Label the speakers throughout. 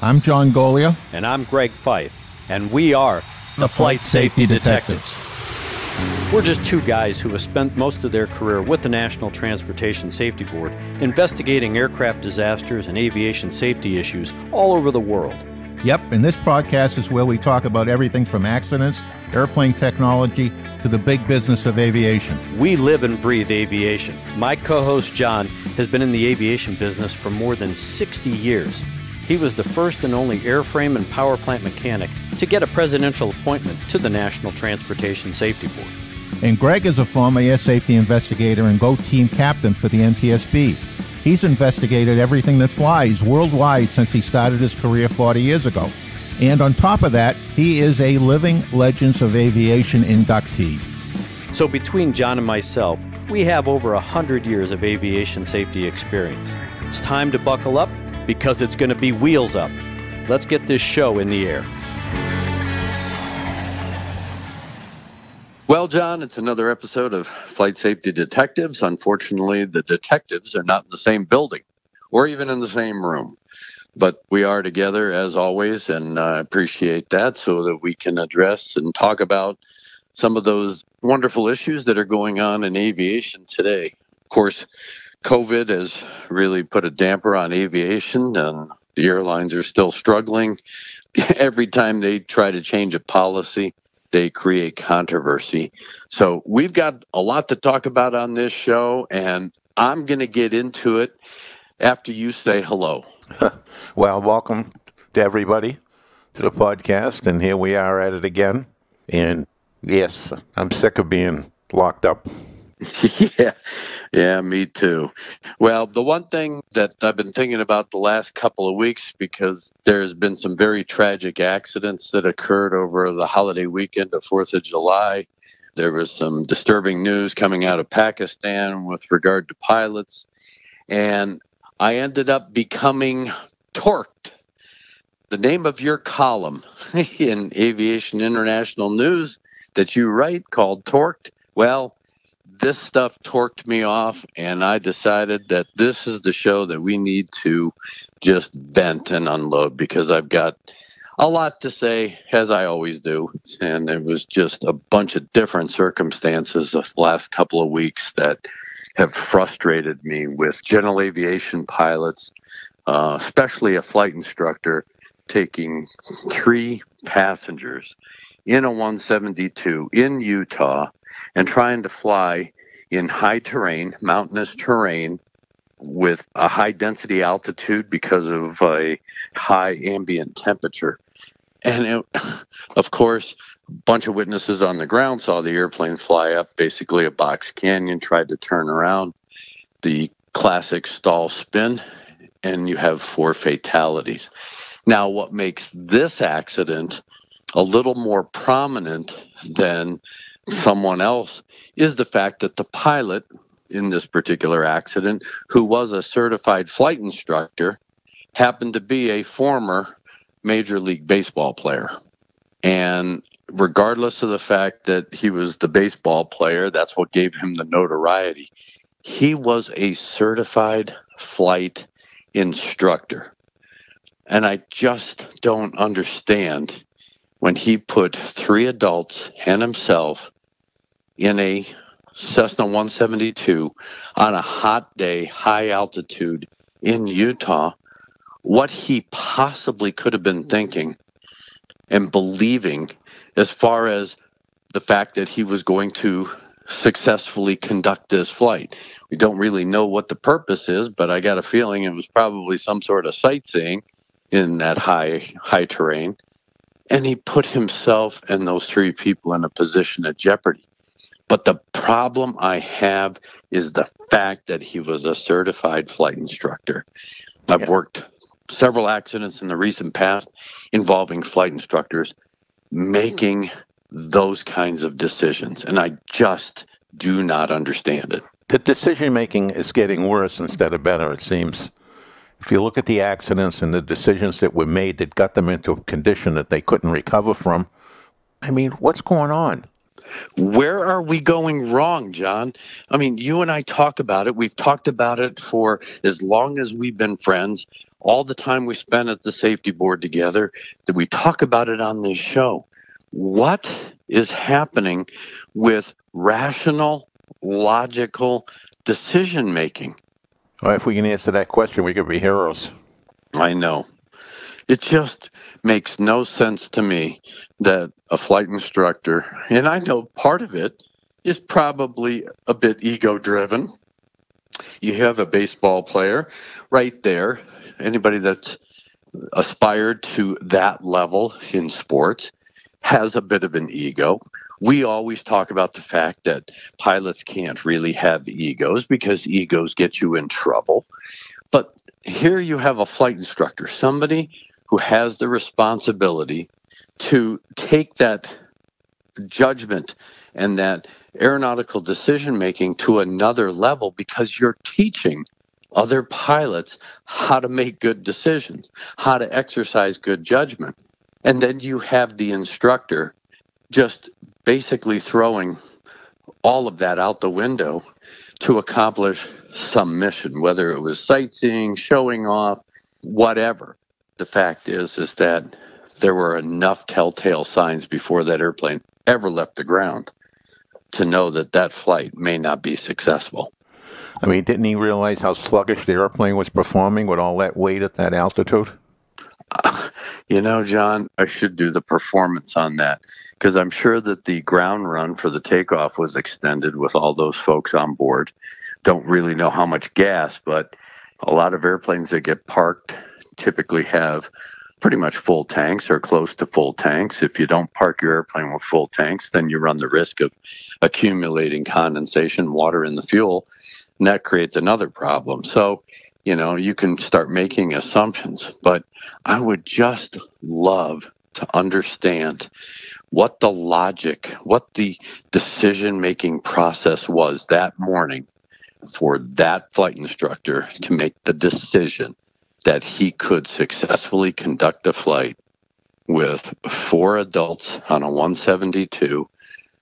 Speaker 1: I'm John Golia.
Speaker 2: And I'm Greg Fife. And we are
Speaker 1: the Flight Safety Detectives.
Speaker 2: We're just two guys who have spent most of their career with the National Transportation Safety Board investigating aircraft disasters and aviation safety issues all over the world.
Speaker 1: Yep, and this podcast is where we talk about everything from accidents, airplane technology, to the big business of aviation.
Speaker 2: We live and breathe aviation. My co-host John has been in the aviation business for more than 60 years. He was the first and only airframe and power plant mechanic to get a presidential appointment to the National Transportation Safety Board.
Speaker 1: And Greg is a former air safety investigator and GO team captain for the NTSB. He's investigated everything that flies worldwide since he started his career 40 years ago. And on top of that, he is a living Legends of Aviation inductee.
Speaker 2: So between John and myself, we have over 100 years of aviation safety experience. It's time to buckle up because it's going to be wheels up. Let's get this show in the air.
Speaker 3: Well, John, it's another episode of Flight Safety Detectives. Unfortunately, the detectives are not in the same building or even in the same room. But we are together, as always, and I appreciate that so that we can address and talk about some of those wonderful issues that are going on in aviation today. Of course, COVID has really put a damper on aviation, and the airlines are still struggling. Every time they try to change a policy, they create controversy. So we've got a lot to talk about on this show, and I'm going to get into it after you say hello.
Speaker 4: Well, welcome to everybody to the podcast, and here we are at it again. And yes, I'm sick of being locked up. Yeah, me too. Well, the one thing that I've been thinking about the last couple of weeks, because there's been some very tragic accidents that occurred over the holiday weekend of 4th of July. There was some disturbing news coming out of Pakistan with regard to pilots, and I ended up becoming Torqued. The name of your column in Aviation International News that you write called Torqued, well, this stuff torqued me off, and I decided that this is the show that we need to just vent and unload, because I've got a lot to say, as I always do. And it was just a bunch of different circumstances the last couple of weeks that have frustrated me with general aviation pilots, especially a flight instructor taking 3 passengers in a 172 in Utah and trying to fly in high terrain, mountainous terrain, with a high density altitude because of a high ambient temperature. And of course, a bunch of witnesses on the ground saw the airplane fly up, basically a box canyon, tried to turn around, the classic stall spin, and you have 4 fatalities. Now, what makes this accident a little more prominent than someone else is the fact that the pilot in this particular accident, who was a certified flight instructor, happened to be a former Major League Baseball player. And regardless of the fact that he was the baseball player, that's what gave him the notoriety. He was a certified flight instructor. And I just don't understand when he put 3 adults and himself in a Cessna 172 on a hot day, high altitude in Utah, what he possibly could have been thinking and believing as far as the fact that he was going to successfully conduct this flight. We don't really know what the purpose is, but I got a feeling it was probably some sort of sightseeing in that high terrain. And he put himself and those 3 people in a position of jeopardy. But the problem I have is the fact that he was a certified flight instructor. I've worked several accidents in the recent past involving flight instructors making those kinds of decisions, and I just do not understand it. The decision-making is getting worse instead of better, it seems. If you look at the accidents and the decisions that were made that got them into a condition that they couldn't recover from, I mean, what's going on?
Speaker 3: Where are we going wrong, John? I mean, you and I talk about it. We've talked about it for as long as we've been friends, all the time we spent at the safety board together, that we talk about it on this show. What is happening with rational, logical decision making?
Speaker 1: Well, if we can answer that question, we could be heroes.
Speaker 3: I know. It just makes no sense to me that a flight instructor, and I know part of it is probably a bit ego-driven. You have a baseball player right there, anybody that's aspired to that level in sports has a bit of an ego. We always talk about the fact that pilots can't really have egos because egos get you in trouble. But here you have a flight instructor, somebody who has the responsibility to take that judgment and that aeronautical decision making to another level, because you're teaching other pilots how to make good decisions, how to exercise good judgment. And then you have the instructor just basically throwing all of that out the window to accomplish some mission, whether it was sightseeing, showing off, whatever. The fact is that there were enough telltale signs before that airplane ever left the ground to know that that flight may not be successful.
Speaker 1: I mean, didn't he realize how sluggish the airplane was performing with all that weight at that altitude?
Speaker 3: John, I should do the performance on that, because I'm sure that the ground run for the takeoff was extended with all those folks on board. Don't really know how much gas, but a lot of airplanes that get parked typically have pretty much full tanks or close to full tanks. If you don't park your airplane with full tanks, then you run the risk of accumulating condensation, water in the fuel, and that creates another problem. So, you can start making assumptions, but I would just love to understand what the logic, what the decision-making process was that morning for that flight instructor to make the decision that he could successfully conduct a flight with 4 adults on a 172,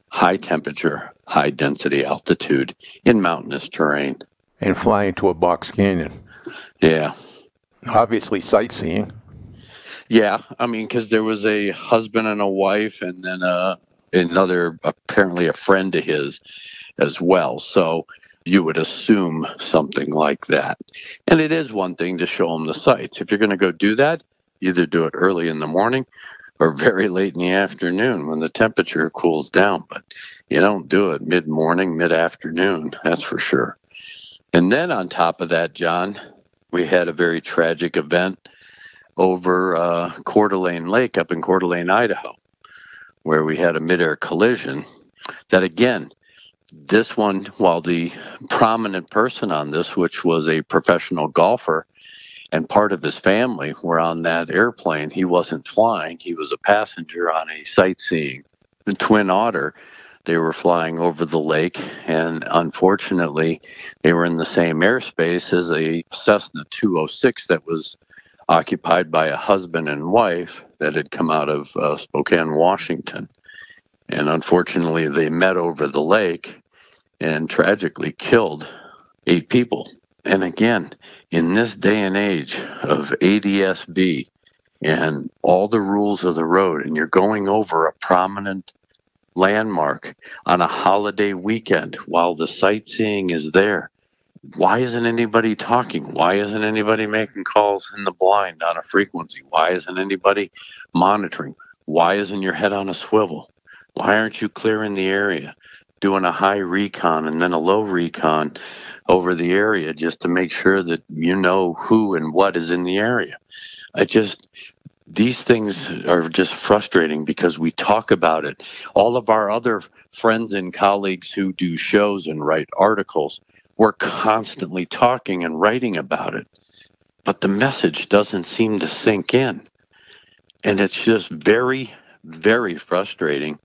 Speaker 3: high temperature, high density altitude in mountainous terrain.
Speaker 1: And fly into a box canyon.
Speaker 3: Yeah.
Speaker 1: Obviously sightseeing.
Speaker 3: Yeah, I mean, because there was a husband and a wife, and then another, apparently a friend of his as well. So you would assume something like that. And it is one thing to show them the sights. If you're going to go do that, either do it early in the morning or very late in the afternoon when the temperature cools down. But you don't do it mid-morning, mid-afternoon, that's for sure. And then on top of that, John, we had a very tragic event over Coeur d'Alene Lake up in Coeur d'Alene, Idaho, where we had a midair collision that, again, this one, while the prominent person on this, which was a professional golfer and part of his family, were on that airplane, he wasn't flying. He was a passenger on a sightseeing Twin Otter. They were flying over the lake, and unfortunately, they were in the same airspace as a Cessna 206 that was occupied by a husband and wife that had come out of Spokane, Washington. And unfortunately, they met over the lake and tragically killed 8 people. And again, in this day and age of ADS-B and all the rules of the road, and you're going over a prominent landmark on a holiday weekend while the sightseeing is there, why isn't anybody talking? Why isn't anybody making calls in the blind on a frequency? Why isn't anybody monitoring? Why isn't your head on a swivel? Why aren't you clearing the area, doing a high recon and then a low recon over the area just to make sure that you know who and what is in the area? These things are just frustrating because we talk about it. All of our other friends and colleagues who do shows and write articles, we're constantly talking and writing about it. But the message doesn't seem to sink in. And it's just very, very frustrating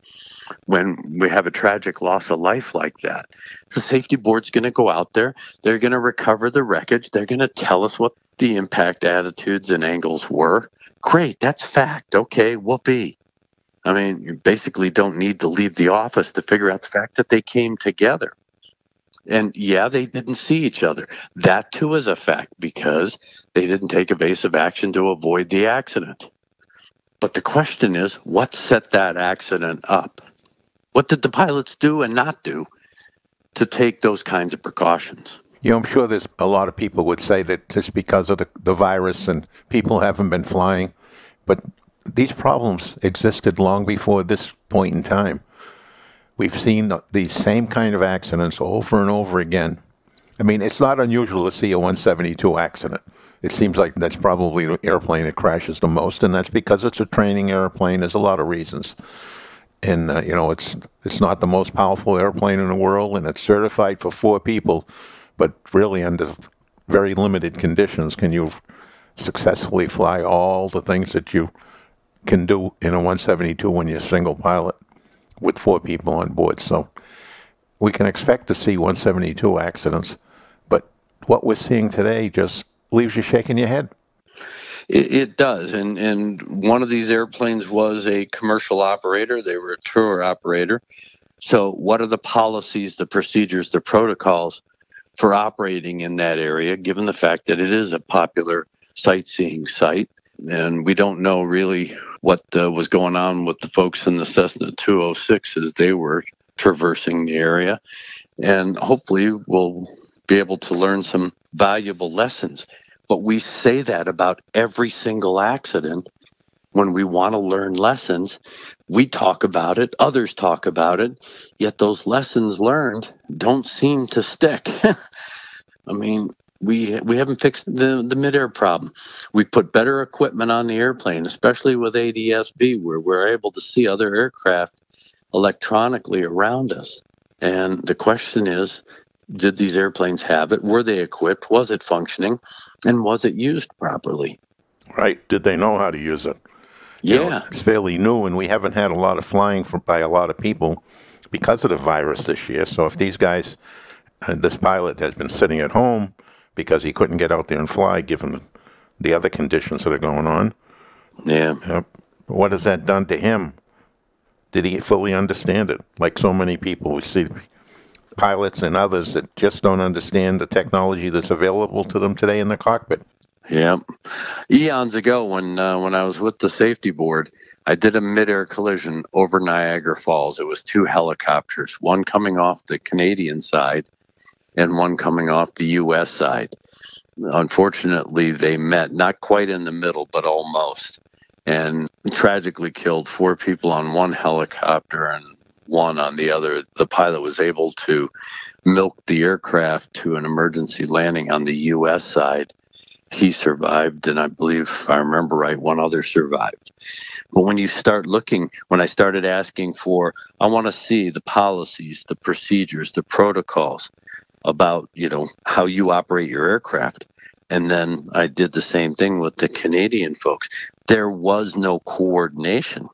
Speaker 3: when we have a tragic loss of life like that. The safety board's going to go out there. They're going to recover the wreckage. They're going to tell us what the impact attitudes and angles were. Great, that's fact. Okay, whoopee. I mean, you basically don't need to leave the office to figure out the fact that they came together. And yeah, they didn't see each other. That too is a fact because they didn't take evasive action to avoid the accident. But the question is, what set that accident up? What did the pilots do and not do to take those kinds of precautions?
Speaker 1: I'm sure there's a lot of people would say that just because of the virus and people haven't been flying, but these problems existed long before this point in time. We've seen these same kind of accidents over and over again. I mean, it's not unusual to see a 172 accident. It seems like that's probably the airplane that crashes the most, and that's because it's a training airplane. There's a lot of reasons. And, it's not the most powerful airplane in the world, and it's certified for 4 people, but really under very limited conditions can you successfully fly all the things that you can do in a 172 when you're a single pilot with 4 people on board. So we can expect to see 172 accidents, but what we're seeing today just leaves you shaking your head.
Speaker 3: It does. And one of these airplanes was a commercial operator. They were a tour operator. So what are the policies, the procedures, the protocols for operating in that area, given the fact that it is a popular sightseeing site? And we don't know really what was going on with the folks in the Cessna 206 as they were traversing the area. And hopefully we'll be able to learn some valuable lessons. But we say that about every single accident. When we want to learn lessons, we talk about it, others talk about it, yet those lessons learned don't seem to stick. I mean, we haven't fixed the midair problem. We've put better equipment on the airplane, especially with ADS-B, where we're able to see other aircraft electronically around us. And the question is, did these airplanes have it? Were they equipped? Was it functioning? And was it used properly?
Speaker 1: Right. Did they know how to use it?
Speaker 3: Yeah.
Speaker 1: It's fairly new, and we haven't had a lot of flying by a lot of people because of the virus this year. So if these guys, this pilot has been sitting at home because he couldn't get out there and fly, given the other conditions that are going on.
Speaker 3: Yeah.
Speaker 1: What has that done to him? Did he fully understand it? Like so many people, we see pilots and others that just don't understand the technology that's available to them today in the cockpit.
Speaker 3: Yeah. Eons ago, when I was with the safety board, I did a midair collision over Niagara Falls. It was 2 helicopters, one coming off the Canadian side and one coming off the U.S. side. Unfortunately, they met not quite in the middle, but almost, and tragically killed 4 people on one helicopter and 1 on the other. The pilot was able to milk the aircraft to an emergency landing on the U.S. side. He survived, and I believe, if I remember right, 1 other survived. But when you start looking, when I started asking for, I want to see the policies, the procedures, the protocols about, how you operate your aircraft. And then I did the same thing with the Canadian folks. There was no coordination.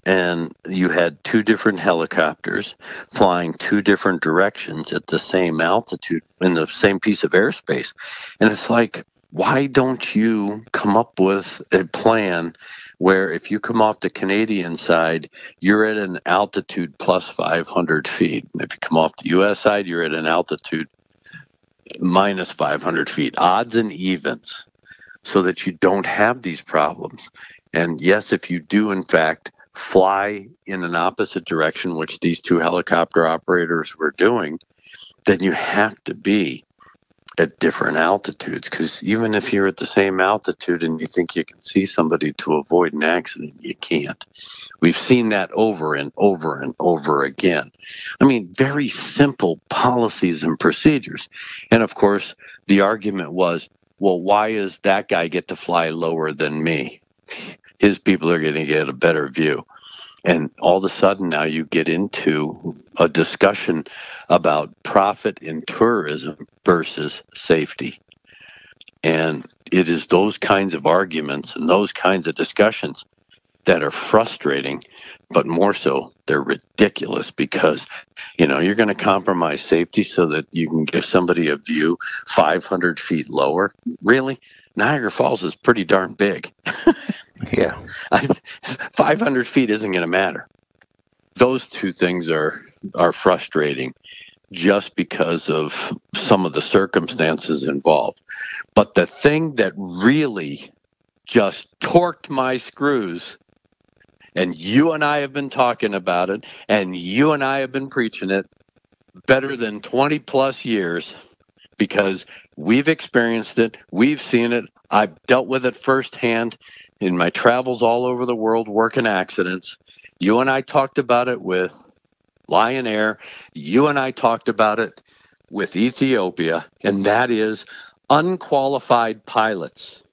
Speaker 3: And you had 2 different helicopters flying 2 different directions at the same altitude in the same piece of airspace. And it's like, why don't you come up with a plan where if you come off the Canadian side, you're at an altitude plus 500 feet. If you come off the U.S. side, you're at an altitude minus 500 feet, odds and evens, so that you don't have these problems. And yes, if you do, in fact, fly in an opposite direction, which these 2 helicopter operators were doing, then you have to be at different altitudes, because even if you're at the same altitude and you think you can see somebody to avoid an accident, you can't. We've seen that over and over and over again. I mean, very simple policies and procedures. And of course, the argument was, well, why does that guy get to fly lower than me? His people are going to get a better view. And all of a sudden now you get into a discussion about profit in tourism versus safety. And it is those kinds of arguments and those kinds of discussions that are frustrating, but more so, they're ridiculous because, you're going to compromise safety so that you can give somebody a view 500 feet lower. Really? Niagara Falls is pretty darn big.
Speaker 1: Yeah.
Speaker 3: 500 feet isn't going to matter. Those two things are frustrating just because of some of the circumstances involved. But the thing that really just torqued my screws, and you and I have been talking about it, and you and I have been preaching it better than 20 plus years, because we've experienced it, we've seen it, I've dealt with it firsthand in my travels all over the world working accidents. You and I talked about it with Lion Air. You and I talked about it with Ethiopia, and that is unqualified pilots.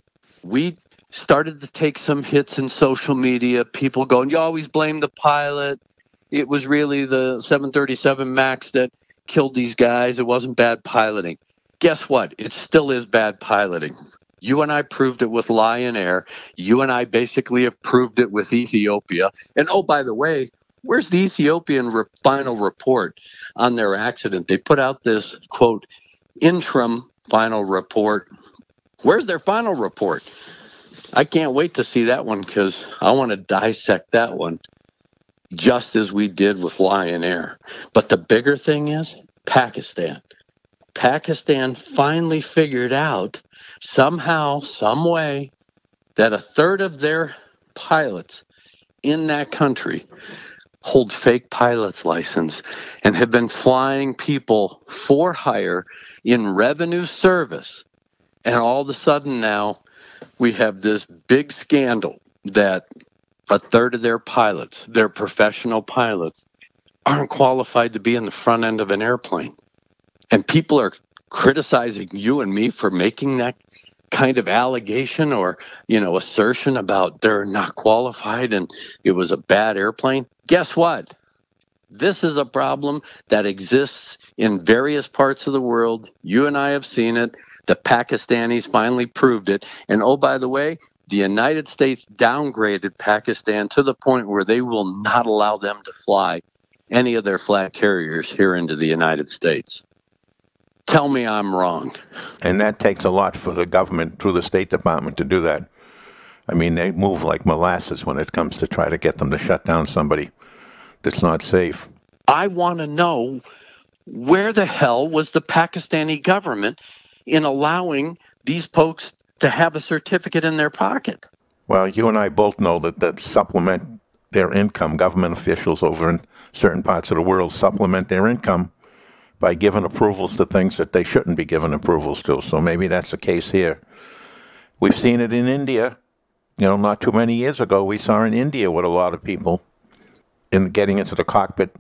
Speaker 3: We started to take some hits in social media, people going, you always blame the pilot. It was really the 737 MAX that killed these guys. It wasn't bad piloting. Guess what? It still is bad piloting. You and I proved it with Lion Air. You and I basically have proved it with Ethiopia. And oh, by the way, where's the Ethiopian final report on their accident? They put out this, quote, interim final report. Where's their final report? I can't wait to see that one, because I want to dissect that one just as we did with Lion Air. But the bigger thing is Pakistan. Pakistan finally figured out somehow, some way, that a third of their pilots in that country hold fake pilot's license and have been flying people for hire in revenue service. And all of a sudden now we have this big scandal that a third of their pilots, their professional pilots, aren't qualified to be in the front end of an airplane. And people are criticizing you and me for making that kind of allegation or, assertion about they're not qualified and it was a bad airplane. Guess what? This is a problem that exists in various parts of the world. You and I have seen it. The Pakistanis finally proved it. And oh, by the way, the United States downgraded Pakistan to the point where they will not allow them to fly any of their flag carriers here into the United States. Tell me I'm wrong.
Speaker 1: And that takes a lot for the government through the State Department to do that. I mean, they move like molasses when it comes to try to get them to shut down somebody that's not safe.
Speaker 3: I want to know, where the hell was the Pakistani government in allowing these folks to have a certificate in their pocket?
Speaker 1: Well, you and I both know that supplement their income, government officials over in certain parts of the world supplement their income by giving approvals to things that they shouldn't be given approvals to. So maybe that's the case here. We've seen it in India. Not too many years ago, we saw in India with a lot of people in getting into the cockpit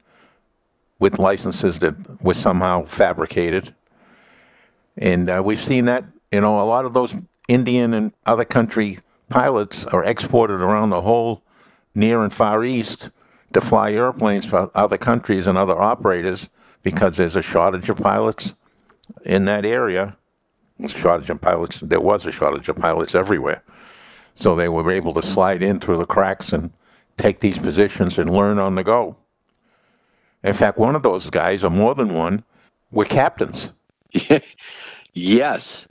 Speaker 1: with licenses that were somehow fabricated. And we've seen that, a lot of those Indian and other country pilots are exported around the whole Near and Far East to fly airplanes for other countries and other operators, because there's a shortage of pilots in that area. There was a shortage of pilots everywhere. So they were able to slide in through the cracks and take these positions and learn on the go. In fact, one of those guys, or more than one, were captains.
Speaker 3: Yes.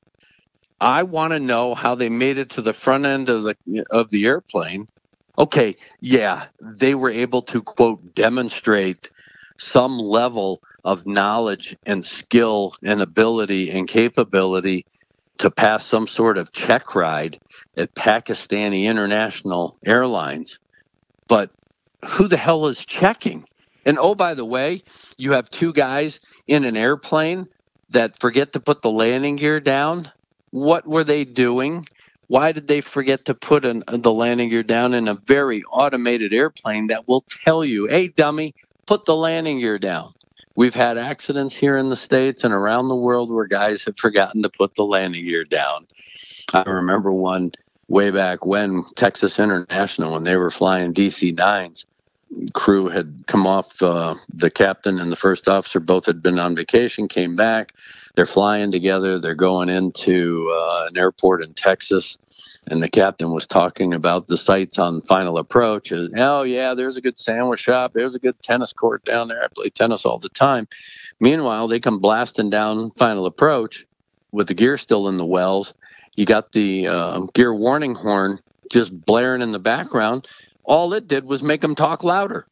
Speaker 3: I want to know how they made it to the front end of the airplane. Okay, yeah, they were able to, quote, demonstrate some level of knowledge and skill and ability and capability to pass some sort of check ride at Pakistan International Airlines. But who the hell is checking? And oh, by the way, you have two guys in an airplane that forget to put the landing gear down. What were they doing? Why did they forget to put the landing gear down in a very automated airplane that will tell you, hey, dummy, put the landing gear down? We've had accidents here in the States and around the world where guys have forgotten to put the landing gear down. I remember one way back when, Texas International, when they were flying DC-9s, crew had come off, the captain and the first officer both had been on vacation, came back. They're flying together. They're going into an airport in Texas. And the captain was talking about the sites on final approach. Oh, yeah, there's a good sandwich shop. There's a good tennis court down there. I play tennis all the time. Meanwhile, they come blasting down final approach with the gear still in the wells. You got the gear warning horn just blaring in the background. All it did was make them talk louder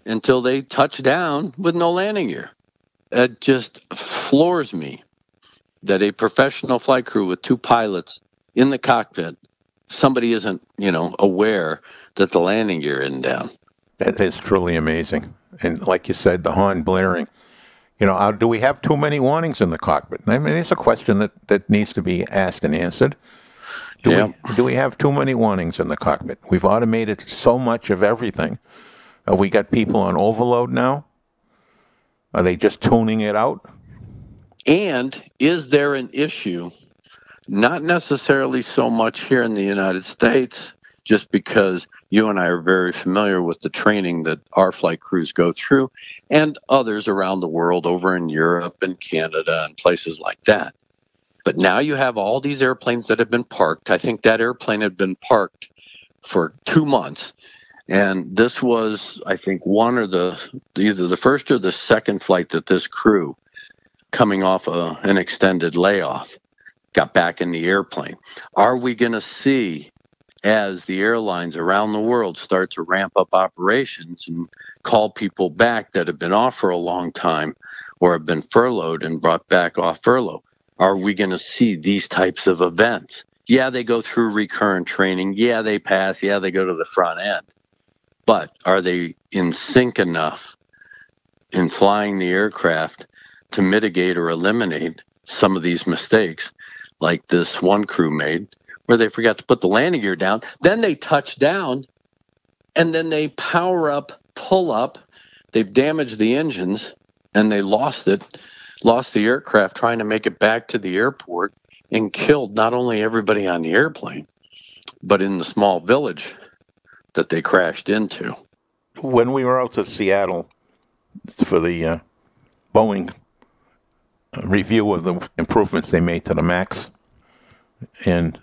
Speaker 3: until they touched down with no landing gear. It just floors me that a professional flight crew with 2 pilots in the cockpit, somebody isn't, aware that the landing gear isn't down.
Speaker 1: That is truly amazing. And like you said, the horn blaring. Do we have too many warnings in the cockpit? I mean, it's a question that needs to be asked and answered. Do we have too many warnings in the cockpit? We've automated so much of everything. Have we got people on overload now? Are they just tuning it out?
Speaker 3: And is there an issue, not necessarily so much here in the United States, just because you and I are very familiar with the training that our flight crews go through, and others around the world over in Europe and Canada and places like that. But now you have all these airplanes that have been parked. I think that airplane had been parked for 2 months. And this was, I think, either the first or the second flight that this crew, coming off an extended layoff, got back in the airplane. Are we going to see, as the airlines around the world start to ramp up operations and call people back that have been off for a long time or have been furloughed and brought back off furlough, are we going to see these types of events? Yeah, they go through recurrent training. Yeah, they pass. Yeah, they go to the front end. But are they in sync enough in flying the aircraft to mitigate or eliminate some of these mistakes, like this one crew made, where they forgot to put the landing gear down? Then they touch down, and then they power up, pull up. They've damaged the engines, and they lost the aircraft trying to make it back to the airport, and killed not only everybody on the airplane, but in the small village that they crashed into.
Speaker 1: When we were out to Seattle for the Boeing review of the improvements they made to the MAX, and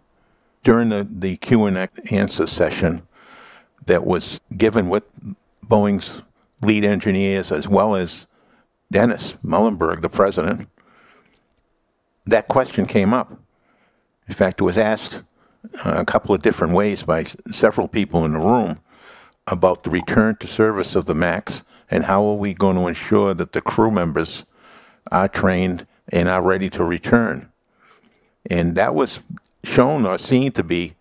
Speaker 1: during the Q&A session that was given with Boeing's lead engineers as well as Dennis Muhlenberg, the president, that question came up. In fact, it was asked a couple of different ways by several people in the room about the return to service of the MAX and how are we going to ensure that the crew members are trained and are ready to return. And that was shown or seen to be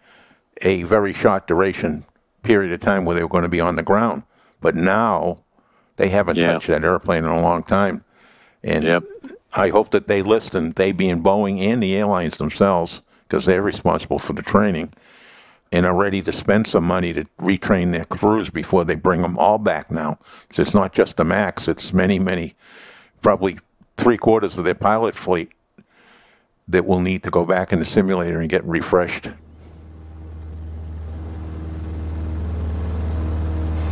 Speaker 1: a very short duration period of time where they were going to be on the ground. But now they haven't touched that airplane in a long time. And I hope that they listen, they being Boeing and the airlines themselves, because they're responsible for the training, and are ready to spend some money to retrain their crews before they bring them all back now. So it's not just the MAX, it's many, probably 3/4 of their pilot fleet that will need to go back in the simulator and get refreshed.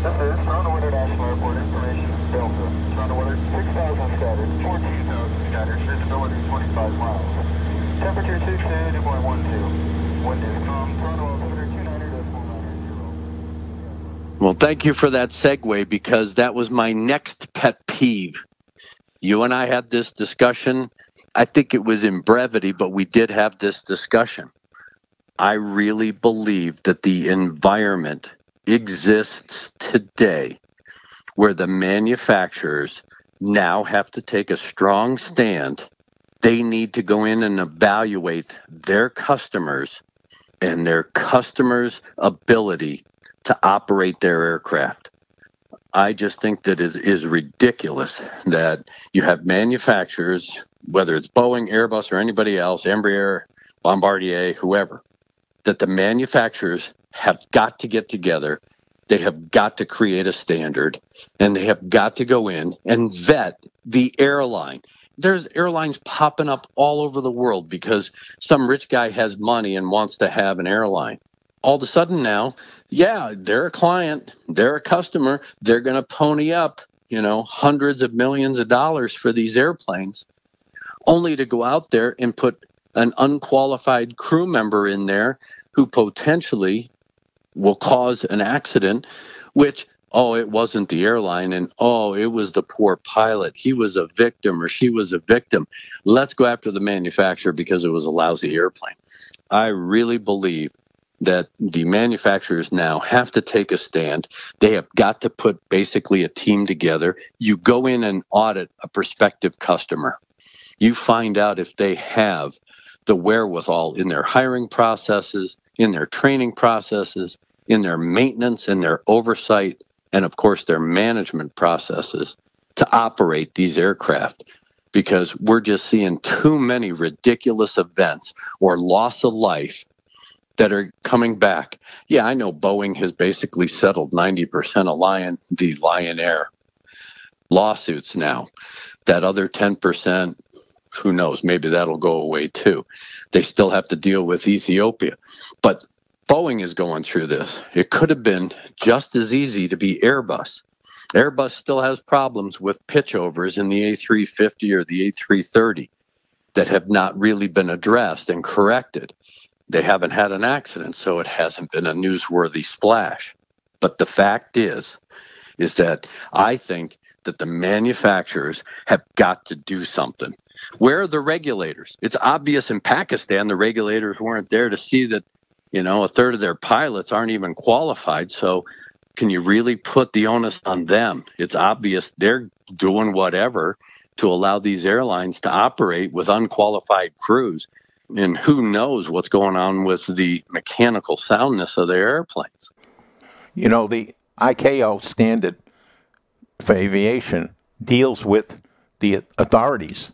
Speaker 5: This is Toronto International Airport information, Delta. Toronto weather 6,000 scattered, 14,000 scattered, visibility 25 miles. Temperature 62.12. Wind is calm, Toronto altimeter 290.490.
Speaker 3: Well, thank you for that segue, because that was my next pet peeve. You and I had this discussion. I think it was in brevity, but we did have this discussion. I really believe that the environment exists today where the manufacturers now have to take a strong stand. They need to go in and evaluate their customers and their customers' ability to operate their aircraft. I just think that it is ridiculous that you have manufacturers, whether it's Boeing, Airbus, or anybody else, Embraer, Bombardier, whoever, that the manufacturers have got to get together. They have got to create a standard, and they have got to go in and vet the airline. There's airlines popping up all over the world because some rich guy has money and wants to have an airline. All of a sudden now, they're a client, they're a customer, they're going to pony up, hundreds of millions of dollars for these airplanes, only to go out there and put an unqualified crew member in there who potentially will cause an accident, which, it wasn't the airline, and it was the poor pilot. He was a victim or she was a victim. Let's go after the manufacturer because it was a lousy airplane. I really believe that the manufacturers now have to take a stand. They have got to put basically a team together. You go in and audit a prospective customer. You find out if they have the wherewithal in their hiring processes, in their training processes, in their maintenance, in their oversight, and of course their management processes to operate these aircraft. Because we're just seeing too many ridiculous events or loss of life that are coming back. Yeah, I know Boeing has basically settled 90% of the Lion Air lawsuits now. That other 10%, who knows, maybe that'll go away too. They still have to deal with Ethiopia. But Boeing is going through this. It could have been just as easy to be Airbus. Airbus still has problems with pitchovers in the A350 or the A330 that have not really been addressed and corrected. They haven't had an accident, so it hasn't been a newsworthy splash. But the fact is that I think that the manufacturers have got to do something. Where are the regulators? It's obvious in Pakistan the regulators weren't there to see that, a third of their pilots aren't even qualified. So can you really put the onus on them? It's obvious they're doing whatever to allow these airlines to operate with unqualified crews. And who knows what's going on with the mechanical soundness of their airplanes.
Speaker 1: The ICAO standard for aviation deals with the authorities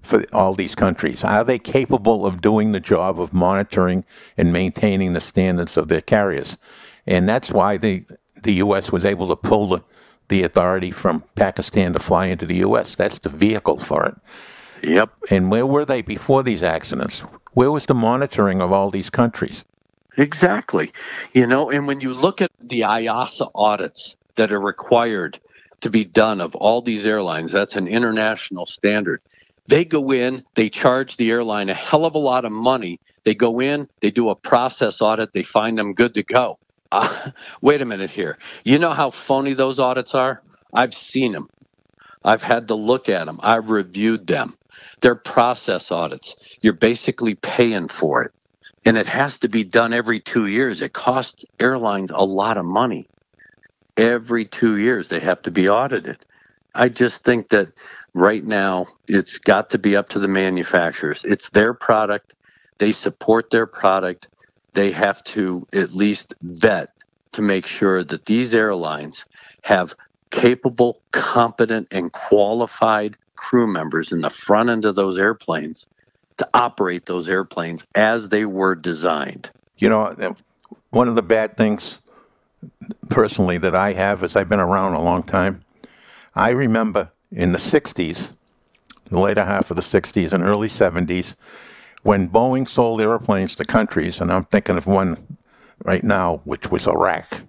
Speaker 1: for all these countries. Are they capable of doing the job of monitoring and maintaining the standards of their carriers? And that's why the U.S. was able to pull the authority from Pakistan to fly into the U.S. That's the vehicle for it.
Speaker 3: Yep.
Speaker 1: And where were they before these accidents? Where was the monitoring of all these countries?
Speaker 3: Exactly. And when you look at the IASA audits that are required to be done of all these airlines, that's an international standard. They go in, they charge the airline a hell of a lot of money. They go in, they do a process audit, they find them good to go. Wait a minute here. You know how phony those audits are? I've seen them. I've had to look at them. I've reviewed them. They're process audits. You're basically paying for it. And it has to be done every 2 years. It costs airlines a lot of money. Every 2 years they have to be audited. I just think that right now it's got to be up to the manufacturers. It's their product. They support their product. They have to at least vet to make sure that these airlines have capable, competent, and qualified crew members in the front end of those airplanes to operate those airplanes as they were designed.
Speaker 1: One of the bad things personally that I have is I've been around a long time. I remember in the 60s, the later half of the 60s and early 70s, when Boeing sold airplanes to countries, and I'm thinking of one right now, which was Iraq.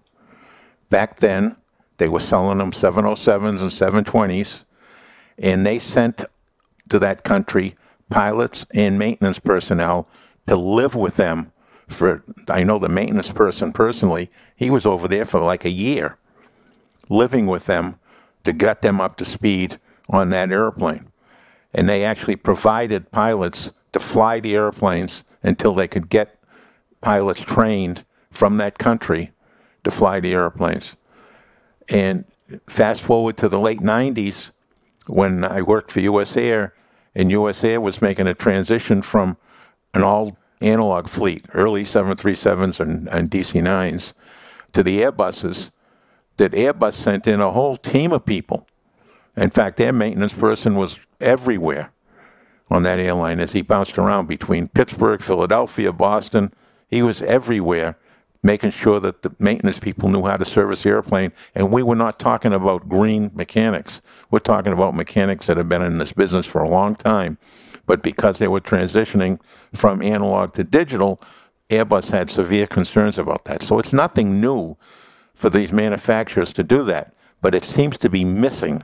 Speaker 1: Back then, they were selling them 707s and 720s, and they sent to that country pilots and maintenance personnel to live with them I know the maintenance person personally, he was over there for like a year, living with them to get them up to speed on that airplane. And they actually provided pilots to fly the airplanes until they could get pilots trained from that country to fly the airplanes. And fast forward to the late 90s when I worked for U.S. Air, and U.S. Air was making a transition from an all-analog fleet, early 737s and DC-9s, to the Airbuses, that Airbus sent in a whole team of people. In fact, their maintenance person was everywhere on that airline as he bounced around between Pittsburgh, Philadelphia, Boston. He was everywhere making sure that the maintenance people knew how to service the airplane. And we were not talking about green mechanics. We're talking about mechanics that have been in this business for a long time. But because they were transitioning from analog to digital, Airbus had severe concerns about that. So it's nothing new for these manufacturers to do that. But it seems to be missing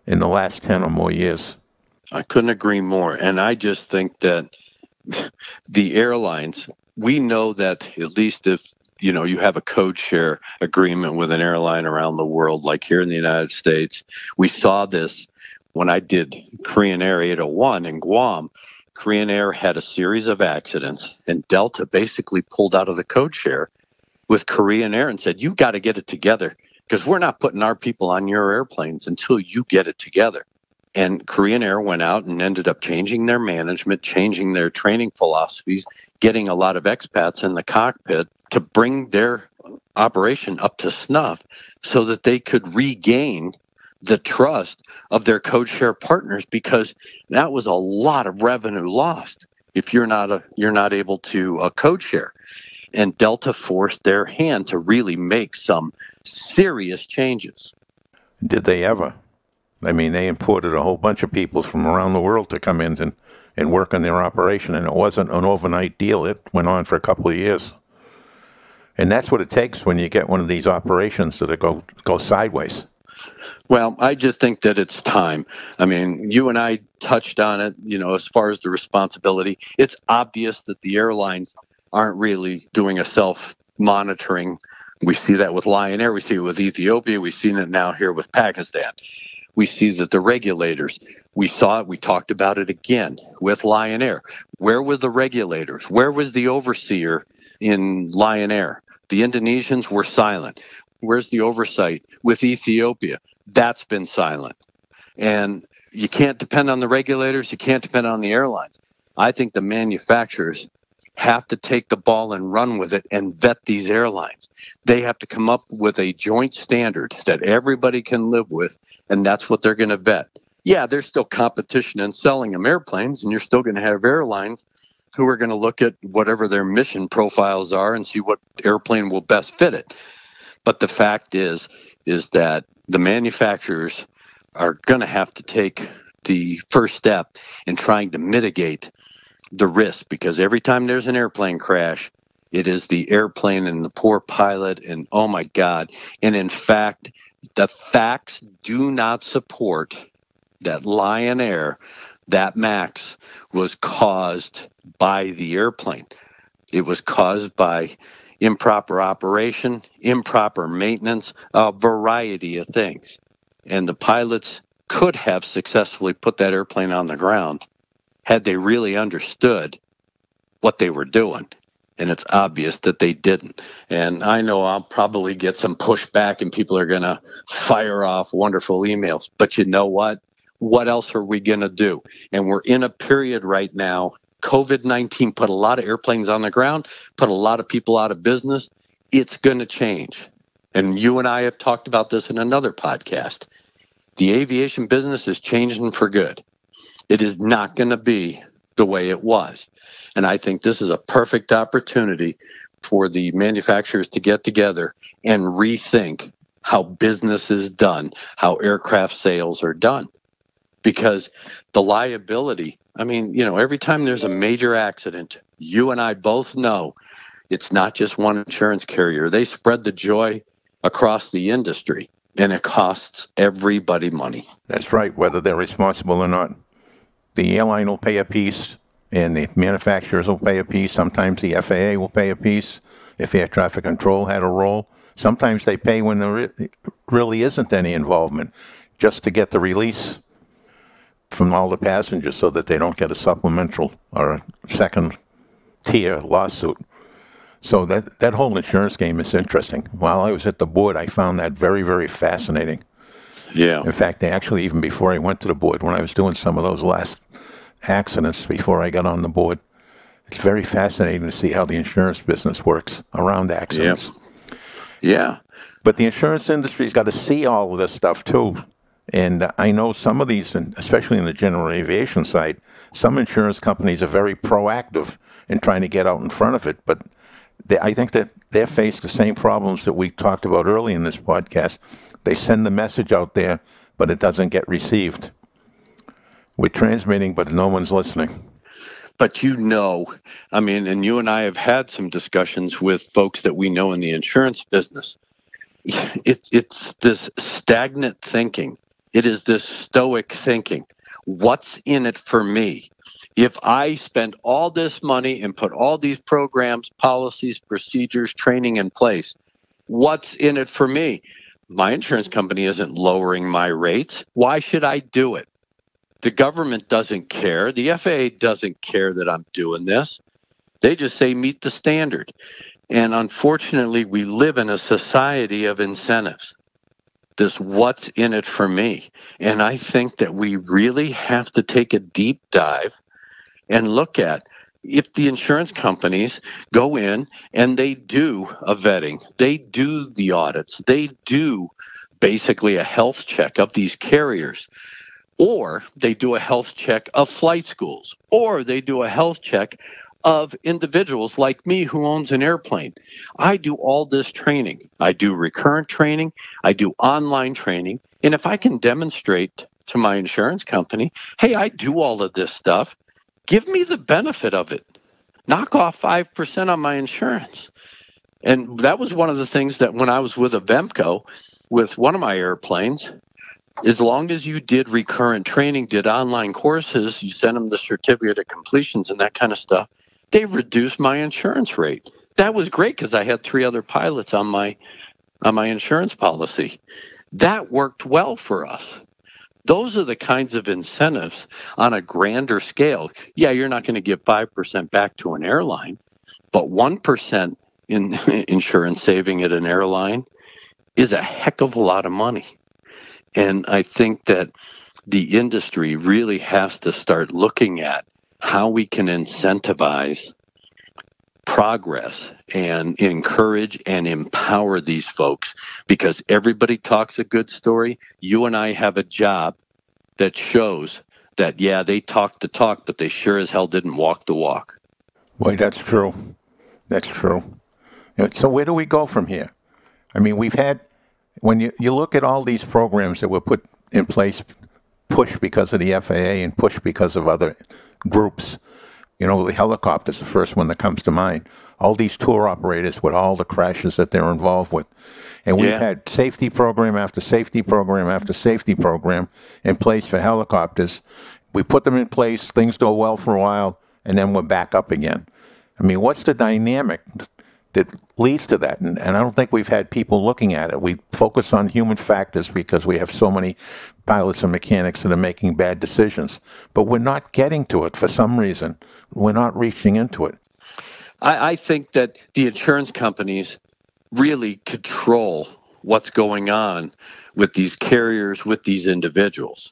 Speaker 1: in the last 10 or more years.
Speaker 3: I couldn't agree more. And I just think that the airlines, we know that at least if you have a code share agreement with an airline around the world, like here in the United States, we saw this when I did Korean Air 801 in Guam. Korean Air had a series of accidents, and Delta basically pulled out of the code share with Korean Air and said, you got to get it together because we're not putting our people on your airplanes until you get it together. And Korean Air went out and ended up changing their management, changing their training philosophies, getting a lot of expats in the cockpit to bring their operation up to snuff so that they could regain the trust of their code share partners, because that was a lot of revenue lost if you're not able to code share. And Delta forced their hand to really make some serious changes.
Speaker 1: Did they ever? I mean, they imported a whole bunch of people from around the world to come in and work on their operation, and it wasn't an overnight deal. It went on for a couple of years. And that's what it takes when you get one of these operations that go sideways.
Speaker 3: Well, I just think that it's time. I mean, you and I touched on it, as far as the responsibility. It's obvious that the airlines aren't really doing a self-monitoring. We see that with Lion Air. We see it with Ethiopia. We've seen it now here with Pakistan. We see that the regulators, we saw it, we talked about it again with Lion Air. Where were the regulators? Where was the overseer in Lion Air? The Indonesians were silent. Where's the oversight with Ethiopia? That's been silent. And you can't depend on the regulators. You can't depend on the airlines. I think the manufacturers have to take the ball and run with it and vet these airlines. They have to come up with a joint standard that everybody can live with, and that's what they're going to vet. Yeah, there's still competition in selling them airplanes, and you're still going to have airlines who are going to look at whatever their mission profiles are and see what airplane will best fit it. But the fact is that the manufacturers are going to have to take the first step in trying to mitigate the risk, because every time there's an airplane crash, it is the airplane and the poor pilot, and oh my God. And in fact, the facts do not support that Lion Air, that MAX, was caused by the airplane. It was caused by improper operation, improper maintenance, a variety of things. And the pilots could have successfully put that airplane on the ground had they really understood what they were doing. And it's obvious that they didn't. And I know I'll probably get some pushback and people are going to fire off wonderful emails. But you know what? What else are we going to do? And we're in a period right now. COVID-19 put a lot of airplanes on the ground, put a lot of people out of business. It's going to change. And you and I have talked about this in another podcast. The aviation business is changing for good. It is not going to be the way it was. And I think this is a perfect opportunity for the manufacturers to get together and rethink how business is done, how aircraft sales are done. Because the liability, I mean, every time there's a major accident, you and I both know it's not just one insurance carrier. They spread the joy across the industry, and it costs everybody money.
Speaker 1: That's right, whether they're responsible or not. The airline will pay a piece, and the manufacturers will pay a piece. Sometimes the FAA will pay a piece if air traffic control had a role. Sometimes they pay when there really isn't any involvement, just to get the release from all the passengers so that they don't get a supplemental or a second-tier lawsuit. So that whole insurance game is interesting. While I was at the board, I found that very, very fascinating.
Speaker 3: Yeah.
Speaker 1: In fact, actually, even before I went to the board, when I was doing some of those last accidents before I got on the board, it's very fascinating to see how the insurance business works around accidents.
Speaker 3: Yeah.
Speaker 1: But the insurance industry's got to see all of this stuff, too. And I know some of these, especially in the general aviation side, some insurance companies are very proactive in trying to get out in front of it. But I think that they're faced the same problems that we talked about early in this podcast. They send the message out there, but it doesn't get received. We're transmitting, but no one's listening.
Speaker 3: But I mean, and you and I have had some discussions with folks that we know in the insurance business. It's this stagnant thinking. It is this stoic thinking. What's in it for me? If I spend all this money and put all these programs, policies, procedures, training in place, what's in it for me? My insurance company isn't lowering my rates. Why should I do it? The government doesn't care. The FAA doesn't care that I'm doing this. They just say meet the standard. And unfortunately, we live in a society of incentives. This what's in it for me. And I think that we really have to take a deep dive and look at if the insurance companies go in and they do a vetting, they do the audits, they do basically a health check of these carriers, or they do a health check of flight schools, or they do a health check of individuals like me who owns an airplane. I do all this training. I do recurrent training. I do online training. And if I can demonstrate to my insurance company, hey, I do all of this stuff, give me the benefit of it. Knock off 5% on my insurance. And that was one of the things that when I was with Avemco, with one of my airplanes, as long as you did recurrent training, did online courses, you sent them the certificate of completions and that kind of stuff, they reduced my insurance rate. That was great because I had 3 other pilots on my insurance policy. That worked well for us. Those are the kinds of incentives on a grander scale. Yeah, you're not going to give 5% back to an airline, but 1% in insurance saving at an airline is a heck of a lot of money. And I think that the industry really has to start looking at how we can incentivize progress and encourage and empower these folks, because everybody talks a good story. You and I have a job that shows that, yeah, they talk the talk, but they sure as hell didn't walk the walk.
Speaker 1: Boy, that's true. That's true. So where do we go from here? I mean, we've had, when you look at all these programs that were put in place, pushed because of the FAA and pushed because of other groups, you know, the helicopter's the first one that comes to mind. All these tour operators with all the crashes that they're involved with. And we've had safety program after safety program after safety program in place for helicopters. We put them in place, things go well for a while, and then we're back up again. I mean, what's the dynamic that leads to that? And I don't think we've had people looking at it. We focus on human factors because we have so many pilots and mechanics that are making bad decisions. But we're not getting to it for some reason. We're not reaching into it.
Speaker 3: I think that the insurance companies really control what's going on with these carriers, with these individuals.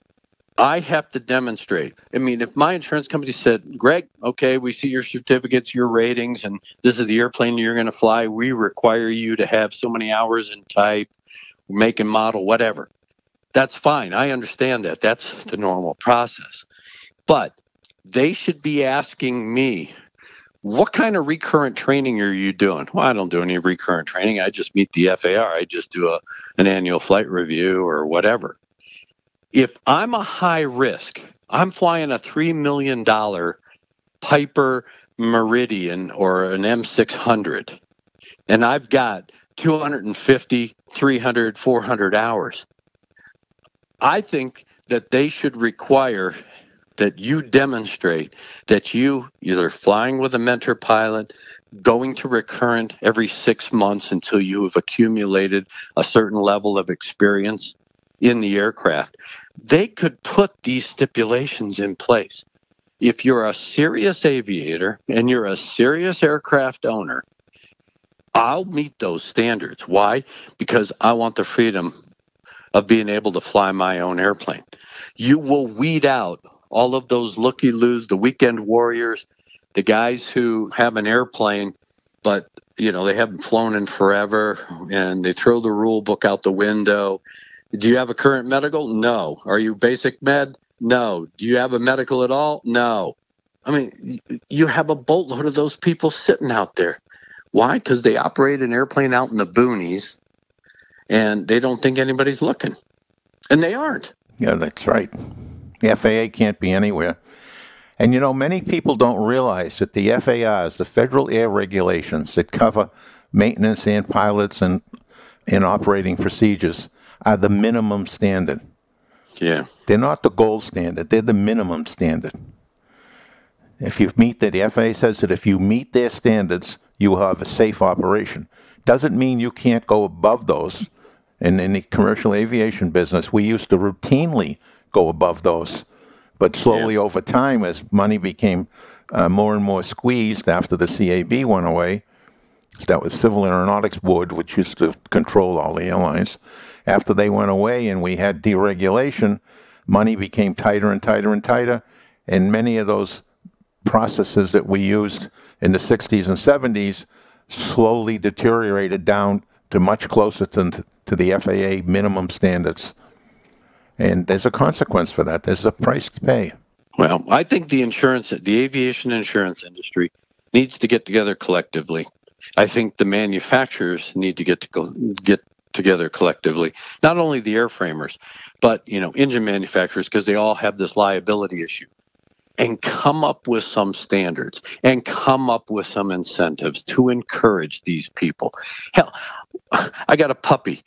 Speaker 3: I have to demonstrate. I mean, if my insurance company said, Greg, okay, we see your certificates, your ratings, and this is the airplane you're going to fly. We require you to have so many hours in type, make and model, whatever. That's fine. I understand that. That's the normal process. But they should be asking me, what kind of recurrent training are you doing? Well, I don't do any recurrent training. I just meet the FAR. I just do an annual flight review or whatever. If I'm a high risk, I'm flying a $3 million Piper Meridian or an M600, and I've got 250, 300, 400 hours. I think that they should require that you demonstrate that you either flying with a mentor pilot, going to recurrent every 6 months until you have accumulated a certain level of experience in the aircraft. They could put these stipulations in place. If you're a serious aviator and you're a serious aircraft owner, I'll meet those standards. Why? Because I want the freedom of being able to fly my own airplane. You will weed out all of those looky-loos, the weekend warriors, the guys who have an airplane, but they haven't flown in forever, and they throw the rule book out the window. Do you have a current medical? No. Are you basic med? No. Do you have a medical at all? No. I mean, you have a boatload of those people sitting out there. Why? Because they operate an airplane out in the boonies, and they don't think anybody's looking. And they aren't.
Speaker 1: Yeah, that's right. The FAA can't be anywhere. And, many people don't realize that the FARs, the Federal Air Regulations that cover maintenance and pilots and operating procedures, are the minimum standard.
Speaker 3: Yeah.
Speaker 1: They're not the gold standard. They're the minimum standard. If you meet the FAA says that if you meet their standards, you will have a safe operation. Doesn't mean you can't go above those. And in the commercial aviation business, we used to routinely go above those. But slowly over time, as money became more and more squeezed after the CAB went away, that was Civil Aeronautics Board, which used to control all the airlines. After they went away and we had deregulation, money became tighter and tighter and tighter, and many of those processes that we used in the 60s and 70s slowly deteriorated down to much closer to the FAA minimum standards. And there's a consequence for that. There's a price to pay.
Speaker 4: Well, I think the aviation insurance industry needs to get together collectively. I think the manufacturers need to get together collectively. Not only the airframers, but engine manufacturers, because they all have this liability issue, and come up with some standards and come up with some incentives to encourage these people. Hell, I got a puppy.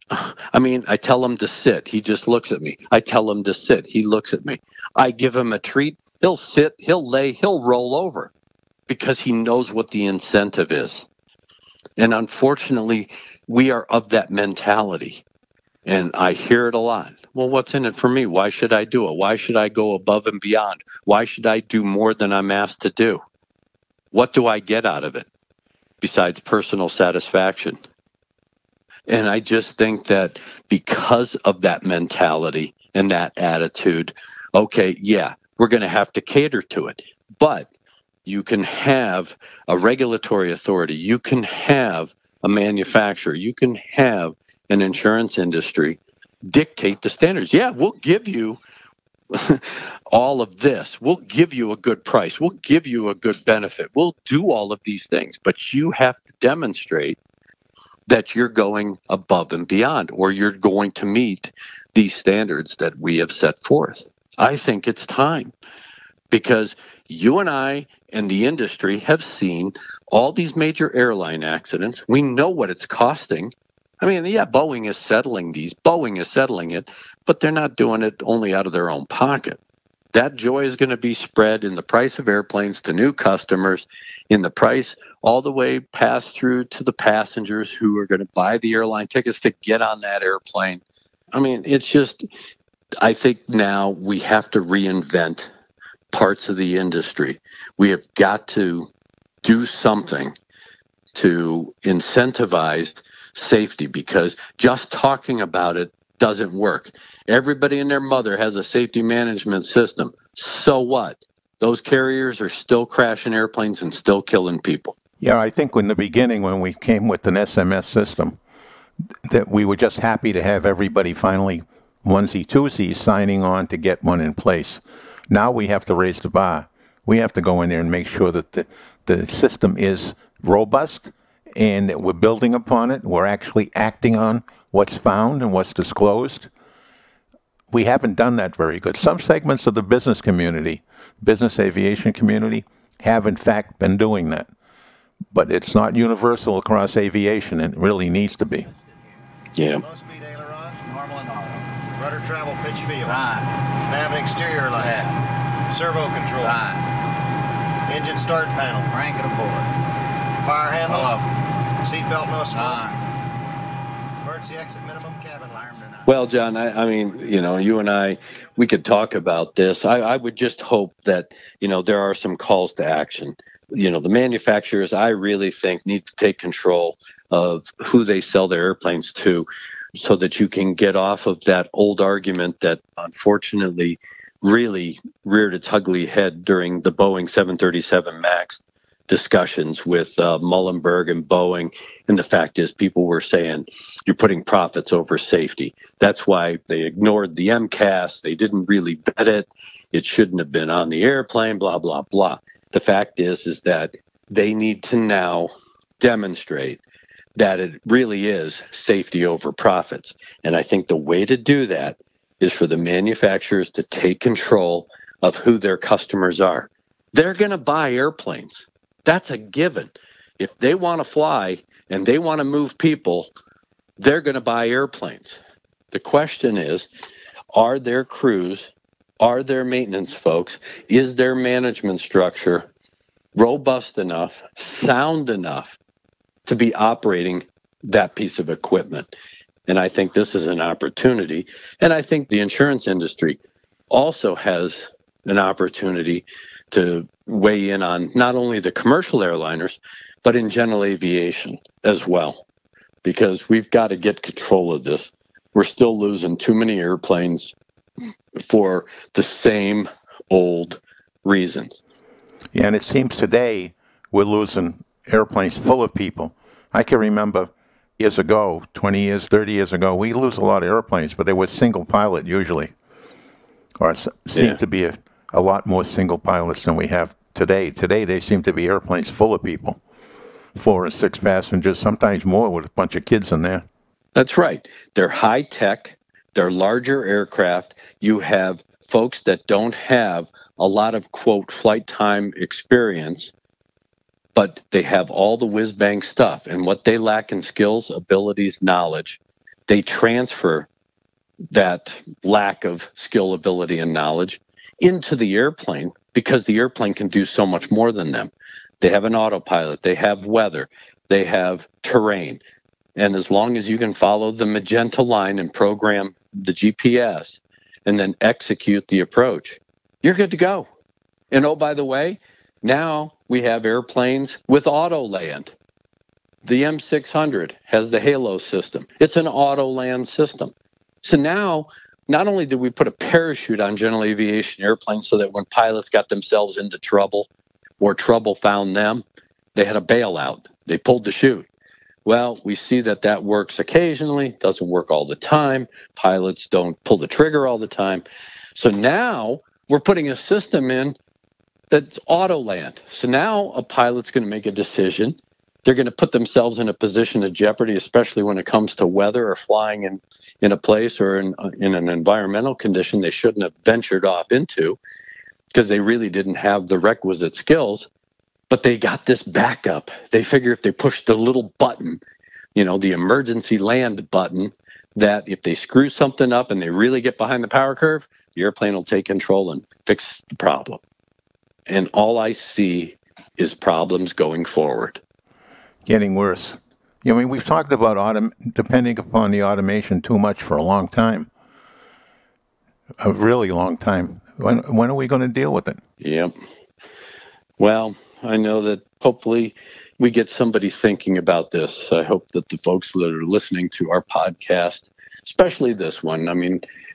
Speaker 4: I tell him to sit. He just looks at me. I tell him to sit. He looks at me. I give him a treat. He'll sit, he'll lay, he'll roll over because he knows what the incentive is. And unfortunately, we are of that mentality. And I hear it a lot. Well, what's in it for me? Why should I do it? Why should I go above and beyond? Why should I do more than I'm asked to do? What do I get out of it besides personal satisfaction? And I just think that because of that mentality and that attitude, okay, yeah, we're going to have to cater to it. But you can have a regulatory authority. You can have a manufacturer. You can have an insurance industry dictate the standards. Yeah, we'll give you all of this. We'll give you a good price. We'll give you a good benefit. We'll do all of these things. But you have to demonstrate that you're going above and beyond, or you're going to meet these standards that we have set forth. I think it's time, because you and I and the industry have seen all these major airline accidents. We know what it's costing. Boeing is settling it, but they're not doing it only out of their own pocket. That joy is going to be spread in the price of airplanes to new customers, in the price all the way passed through to the passengers who are going to buy the airline tickets to get on that airplane. It's just, I think now we have to reinvent parts of the industry. We have got to do something to incentivize safety, because just talking about it doesn't work. Everybody and their mother has a safety management system. So what? Those carriers are still crashing airplanes and still killing people.
Speaker 1: Yeah, I think in the beginning when we came with an SMS system, that we were just happy to have everybody finally onesie-twosies signing on to get one in place. Now we have to raise the bar. We have to go in there and make sure that the system is robust and that we're building upon it. We're actually acting on what's found and what's disclosed. We haven't done that very good. Some segments of the business community, business aviation community, have in fact been doing that. But it's not universal across aviation, and it really needs to be.
Speaker 4: Yeah.
Speaker 5: Low speed ailerons, normal and auto. Rudder travel pitch field. Right. Nav and exterior lights. Yeah. Servo control. Right. Engine start panel. Crank it aboard. Fire handles. Hello. Seatbelt no smoke. Emergency exit minimum cabin light.
Speaker 4: Well, John, you and I, we could talk about this. I would just hope that, there are some calls to action. The manufacturers, I really think, need to take control of who they sell their airplanes to, so that you can get off of that old argument that unfortunately really reared its ugly head during the Boeing 737 MAX discussions with Muhlenberg and Boeing. And the fact is, people were saying you're putting profits over safety. That's why they ignored the MCAS. They didn't really vet it. It shouldn't have been on the airplane, blah, blah, blah. The fact is that they need to now demonstrate that it really is safety over profits. And I think the way to do that is for the manufacturers to take control of who their customers are. They're going to buy airplanes. That's a given. If they want to fly and they want to move people, they're going to buy airplanes. The question is, are their crews, are their maintenance folks, is their management structure robust enough, sound enough to be operating that piece of equipment? And I think this is an opportunity. And I think the insurance industry also has
Speaker 3: an opportunity to weigh in on not only the commercial airliners, but in general aviation as well, because we've got to get control of this. We're still losing too many airplanes for the same old reasons.
Speaker 1: Yeah, and it seems today we're losing airplanes full of people. I can remember years ago, 20 years, 30 years ago, we lose a lot of airplanes, but they were single pilot usually. Or it seemed to be a lot more single pilots than we have today. Today they seem to be airplanes full of people, 4 or 6 passengers, sometimes more with a bunch of kids in there.
Speaker 3: That's right. They're high tech. They're larger aircraft. You have folks that don't have a lot of, quote, flight time experience, but they have all the whiz-bang stuff. And what they lack in skills, abilities, knowledge, they transfer that lack of skill, ability, and knowledge into the airplane because the airplane can do so much more than them. They have an autopilot. They have weather. They have terrain. And as long as you can follow the magenta line and program the GPS and then execute the approach, you're good to go. And oh, by the way, now we have airplanes with auto land. The M600 has the Halo system. It's an auto land system. So now, not only did we put a parachute on general aviation airplanes so that when pilots got themselves into trouble or trouble found them, they had a bailout. They pulled the chute. Well, we see that that works occasionally, doesn't work all the time. Pilots don't pull the trigger all the time. So now we're putting a system in that's auto land. So now a pilot's going to make a decision. They're going to put themselves in a position of jeopardy, especially when it comes to weather or flying in a place or in an environmental condition they shouldn't have ventured off into because they really didn't have the requisite skills. But they got this backup. They figure if they push the little button, the emergency land button, that if they screw something up and they really get behind the power curve, the airplane will take control and fix the problem. And all I see is problems going forward.
Speaker 1: Getting worse. We've talked about depending upon the automation too much for a long time. A really long time. When are we going to deal with it?
Speaker 3: Yep. Well, I know that hopefully we get somebody thinking about this. I hope that the folks that are listening to our podcast, especially this one,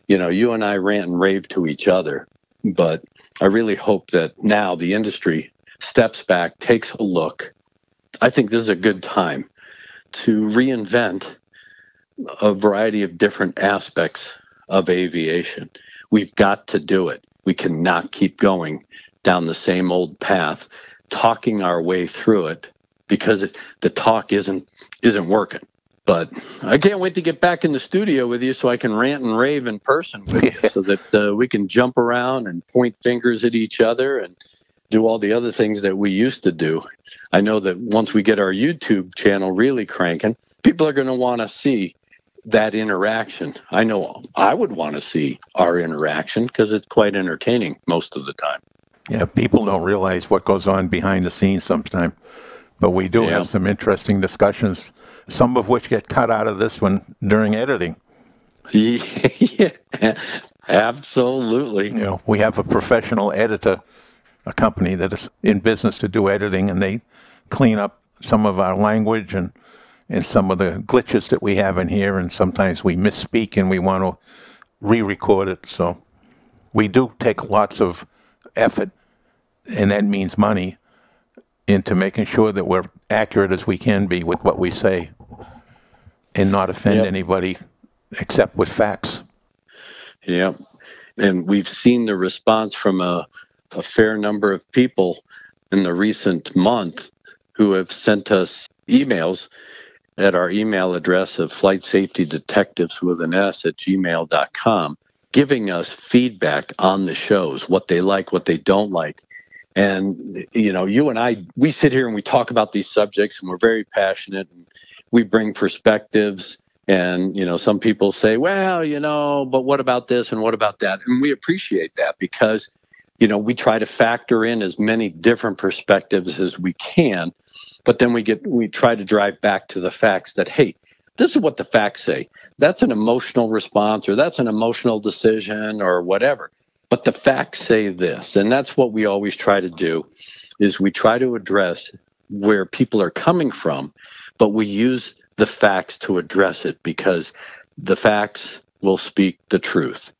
Speaker 3: you and I rant and rave to each other, but I really hope that now the industry steps back, takes a look. I think this is a good time to reinvent a variety of different aspects of aviation. We've got to do it. We cannot keep going down the same old path, talking our way through it because the talk isn't working. But I can't wait to get back in the studio with you so I can rant and rave in person with you so that we can jump around and point fingers at each other and do all the other things that we used to do. I know that once we get our YouTube channel really cranking, people are going to want to see that interaction. I know I would want to see our interaction because it's quite entertaining most of the time.
Speaker 1: Yeah, people don't realize what goes on behind the scenes sometimes. But we do have some interesting discussions, some of which get cut out of this one during editing.
Speaker 3: Yeah, absolutely.
Speaker 1: We have a professional editor, a company that is in business to do editing, and they clean up some of our language and some of the glitches that we have in here, and sometimes we misspeak and we want to re-record it. So we do take lots of effort, and that means money, into making sure that we're accurate as we can be with what we say and not offend anybody except with facts.
Speaker 3: Yeah. And we've seen the response from a fair number of people in the recent month who have sent us emails at our email address of flightsafetydetectives@gmail.com, giving us feedback on the shows, what they like, what they don't like. And, you and I, we sit here and we talk about these subjects and we're very passionate and we bring perspectives. And, some people say, well, but what about this and what about that? And we appreciate that because, we try to factor in as many different perspectives as we can. But then we try to drive back to the facts that, hey, this is what the facts say. That's an emotional response or that's an emotional decision or whatever. but the facts say this. And that's what we always try to do, is we try to address where people are coming from, but we use the facts to address it, because the facts will speak the truth.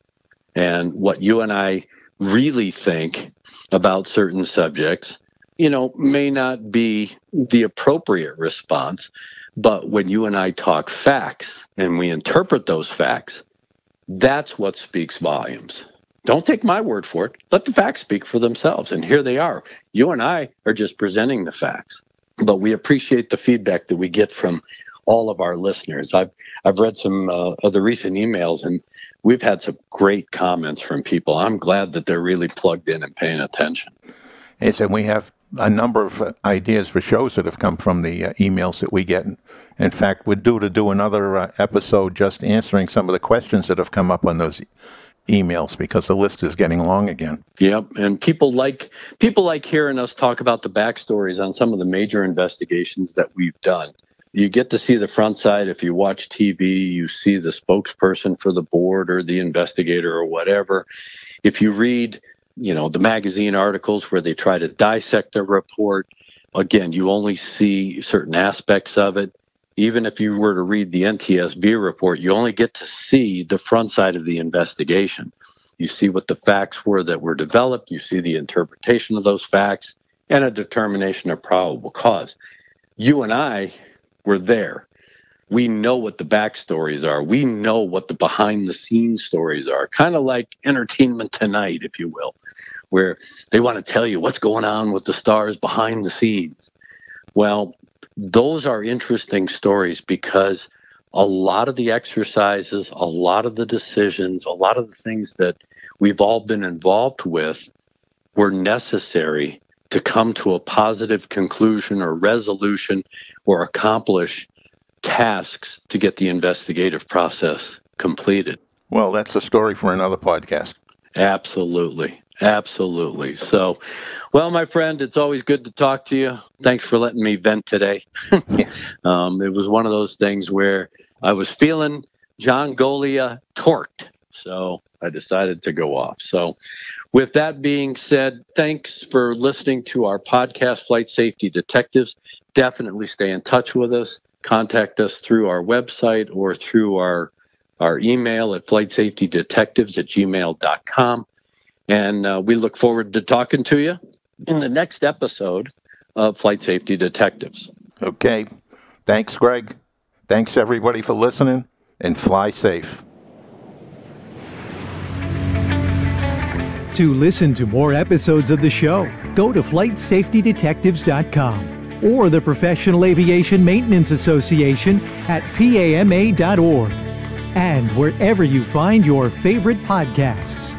Speaker 3: And what you and I really think about certain subjects, may not be the appropriate response. But when you and I talk facts and we interpret those facts, that's what speaks volumes. Don't take my word for it. Let the facts speak for themselves. And here they are. You and I are just presenting the facts. But we appreciate the feedback that we get from all of our listeners. I've read some of the recent emails, and we've had some great comments from people. I'm glad that they're really plugged in and paying attention.
Speaker 1: Yes, and we have a number of ideas for shows that have come from the emails that we get. In fact, we're due to do another episode just answering some of the questions that have come up on those emails, because the list is getting long again.
Speaker 3: Yep, and people like hearing us talk about the backstories on some of the major investigations that we've done. You get to see the front side. If you watch TV, you see the spokesperson for the board or the investigator or whatever. If you read, the magazine articles where they try to dissect the report, again, you only see certain aspects of it. Even if you were to read the NTSB report, you only get to see the front side of the investigation. You see what the facts were that were developed. You see the interpretation of those facts and a determination of probable cause. You and I were there. We know what the backstories are. We know what the behind-the-scenes stories are, kind of like Entertainment Tonight, if you will, where they want to tell you what's going on with the stars behind the scenes. Well, those are interesting stories, because a lot of the exercises, a lot of the decisions, a lot of the things that we've all been involved with were necessary to come to a positive conclusion or resolution or accomplish tasks to get the investigative process completed.
Speaker 1: Well, that's a story for another podcast.
Speaker 3: Absolutely. Absolutely. So, well, my friend, it's always good to talk to you. Thanks for letting me vent today. It was one of those things where I was feeling John Golia torqued, so I decided to go off. So with that being said, thanks for listening to our podcast, Flight Safety Detectives. Definitely stay in touch with us. Contact us through our website or through our email at flightsafetydetectives@gmail.com. And we look forward to talking to you in the next episode of Flight Safety Detectives.
Speaker 1: Okay. Thanks, Greg. Thanks, everybody, for listening, and fly safe.
Speaker 6: To listen to more episodes of the show, go to flightsafetydetectives.com or the Professional Aviation Maintenance Association at PAMA.org, and wherever you find your favorite podcasts.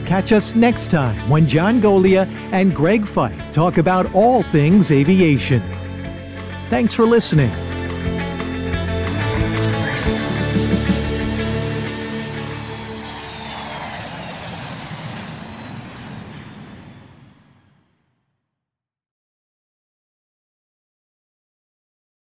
Speaker 6: Catch us next time when John Golia and Greg Fife talk about all things aviation. Thanks for listening.